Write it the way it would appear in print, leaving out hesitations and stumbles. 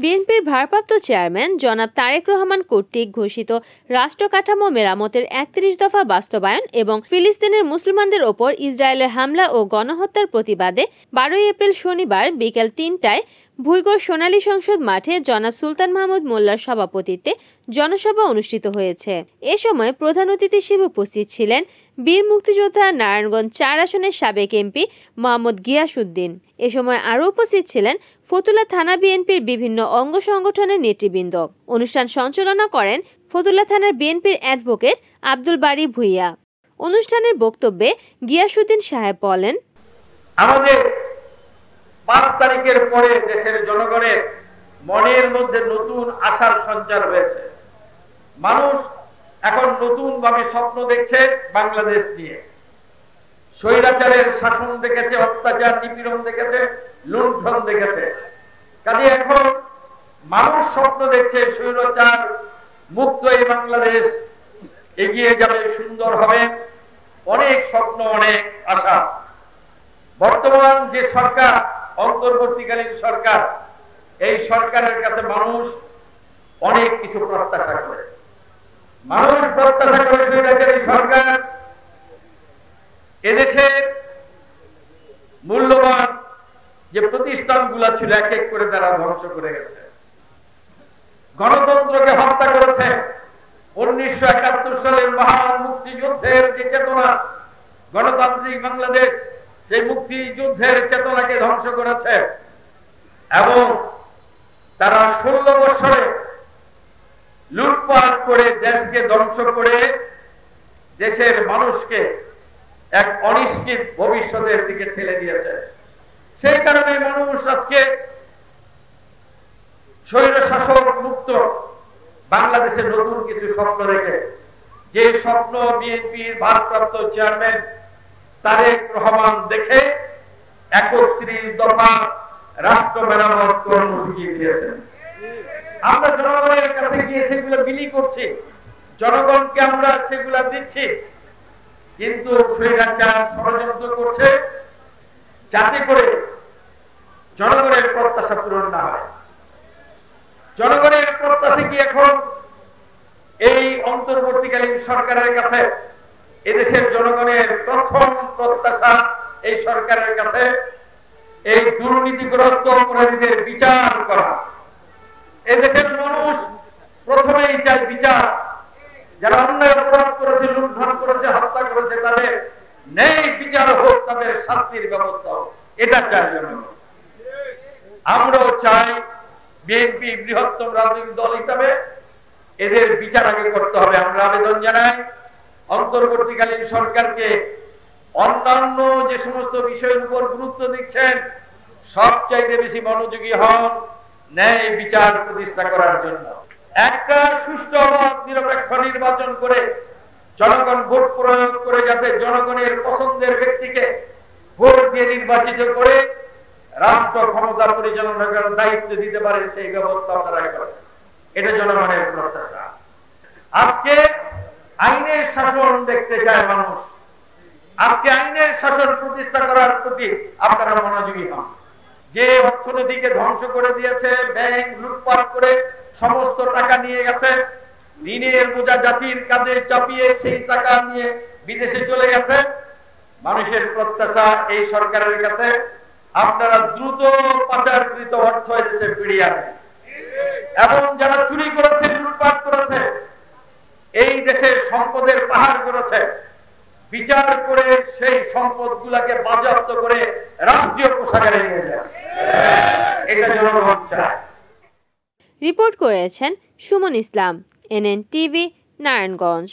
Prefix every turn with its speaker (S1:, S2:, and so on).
S1: বিএনপির ভারপ্রাপ্ত চেয়ারম্যান জনাব তারেক রহমান কর্তৃক ঘোষিত রাষ্ট্র কাঠামো মেরামতের ৩১ দফা বাস্তবায়ন এবং ফিলিস্তিনের মুসলমানদের ওপর ইসরায়েলের হামলা ও গণহত্যার প্রতিবাদে ১২ এপ্রিল শনিবার বিকেল ৩টায় ভুইগড় সোনালী সংসদ মাঠে জনাব সুলতান মাহমুদ মোল্লার সভাপতিত্বে জনসভা অনুষ্ঠিত হয়েছে। এ সময় প্রধান অতিথি হিসেবে উপস্থিত ছিলেন বীর মুক্তিযোদ্ধা নারায়ণগঞ্জ ৪ আসনের সাবেক এমপি মোহাম্মদ গিয়াসউদ্দিন। এ সময় আরও উপস্থিত ছিলেন ফতুল্লা থানা বিএনপির বিভিন্ন অঙ্গ সংগঠনের নেতৃবৃন্দ। অনুষ্ঠান সঞ্চালনা করেন ফতুল্লা থানার বিএনপির অ্যাডভোকেট আব্দুল বারী ভূঁইয়া। অনুষ্ঠানের বক্তব্যে গিয়াসউদ্দিন সাহেব বলেন,
S2: আমাদের ৫ তারিখের পরে দেশের জনগণের মনের মধ্যে নতুন আশার সঞ্চার হয়েছে। মানুষ এখন নতুন ভাবে স্বপ্ন দেখছে বাংলাদেশ নিয়ে। স্বৈরাচারের শাসন দেখেছে, অত্যাচার নিপীড়ন দেখেছে, লুণ্ঠন দেখেছে। কাজে এখন মানুষ স্বপ্ন দেখছে স্বৈরাচার মুক্ত এই বাংলাদেশ এগিয়ে যাবে, সুন্দর হবে। অনেক স্বপ্ন, অনেক আশা। বর্তমান যে সরকার, অন্তর্বর্তীকালীন সরকার, এই সরকারের কাছে মানুষ অনেক কিছু প্রত্যাশা করে। মানুষ প্রত্যাশা করে স্বৈরাচারী সরকার এদেশের মূল্যবান যে প্রতিষ্ঠানগুলো ছিল এক এক করে তারা ধ্বংস করে গেছে। গণতন্ত্রকে হত্যা করেছে। ১৯৭১ সালের মহান মুক্তিযুদ্ধের যে চেতনা, গণতান্ত্রিক বাংলাদেশ, সেই মুক্তিযুদ্ধের চেতনাকে ধ্বংস করেছে এবং তারা ১৬ বছরে লুটপাট করে দেশকে ধ্বংস করে দেশের মানুষকে এক অনিশ্চিত ভবিষ্যতের দিকে ঠেলে দিয়েছে। সেই কারণে মানুষ আজকে স্বৈরশাসক মুক্ত বাংলাদেশের নতুন কিছু স্বপ্ন রেখে, যে স্বপ্ন বিএনপির ভারপ্রাপ্ত চেয়ারম্যান তারেক রহমান দেখে ৩১ দফা রাষ্ট্র মেরামত কর্মসূচি দিয়েছেন। আমরা জনগণের কাছে গিয়ে সেগুলো বিলি করছি, জনগণকে আমরা সেগুলা দিচ্ছি, কিন্তু স্বৈরাচার ষড়যন্ত্র করছে যাতে করে জনগণের প্রত্যাশা পূরণ না হয়। জনগণের প্রত্যাশা কি এখন এই অন্তর্বর্তীকালীন সরকারের কাছে? এদেশের জনগণের প্রথম প্রত্যাশা এই সরকারের কাছে এই দুর্নীতিগ্রস্ত অপরাধীদের বিচার করা। এদেশের মানুষ প্রথমেই চায় বিচার। যারা অন্যায় অপরাধ করেছে, লুণ্ঠন করেছে, হত্যা করেছে, তাদের ন্যায় বিচার হোক, তাদের শাস্তির ব্যবস্থা হোক, এটা চাই জনগণ। আমরাও চাই বিএনপি বৃহত্তম রাজনৈতিক দল হিসাবে এদের বিচার আগে করতে হবে। আমরা আবেদন জানাই অন্তর্বর্তীকালীন সরকারকে অন্যান্য যে সমস্ত বিষয়ের উপর গুরুত্ব দিচ্ছেন সবচাইতে বেশি মনোযোগী হন ন্যায় বিচার প্রতিষ্ঠা করার জন্য। একটা সুষ্ঠু অবাধ নিরপেক্ষ নির্বাচন করে জনগণ ভোট প্রয়োগ করে যাতে জনগণের পছন্দের ব্যক্তিকে ভোট দিয়ে নির্বাচিত করে রাষ্ট্র ক্ষমতা পরিচালনা করার দায়িত্ব দিতে পারে, সেই ব্যবস্থা আপনারা করেন। এটা জনগণের প্রত্যাশা। আজকে আইনের শাসন দেখতে চায় মানুষ। আজকে আইনের শাসন প্রতিষ্ঠা করার প্রতি আপনারা মনোযোগী হন। যে অর্থনীতিকে ধ্বংস করে দিয়েছে, ব্যাংক লুটপাট করে সমস্ত টাকা নিয়ে গেছে, ঋণের বোঝা জাতির কাঁধে চাপিয়ে সেই টাকা নিয়ে বিদেশে চলে গেছে। মানুষের প্রত্যাশা এই সরকারের কাছে আপনারা দ্রুত পাচারকৃত অর্থ এদেশে ফিরিয়ে আনেন এবং যারা চুরি করেছে, লুটপাট করেছে, এই দেশের সম্পদের পাহাড় করেছে, বিচার করে সেই সম্পদ গুলাকে বাজেয়াপ্ত করে রাষ্ট্রীয় কোষাগারে নিয়ে যায়। এটা জনগণ চায়।
S1: রিপোর্ট করেছেন সুমন ইসলাম, NN TV, নারায়ণগঞ্জ।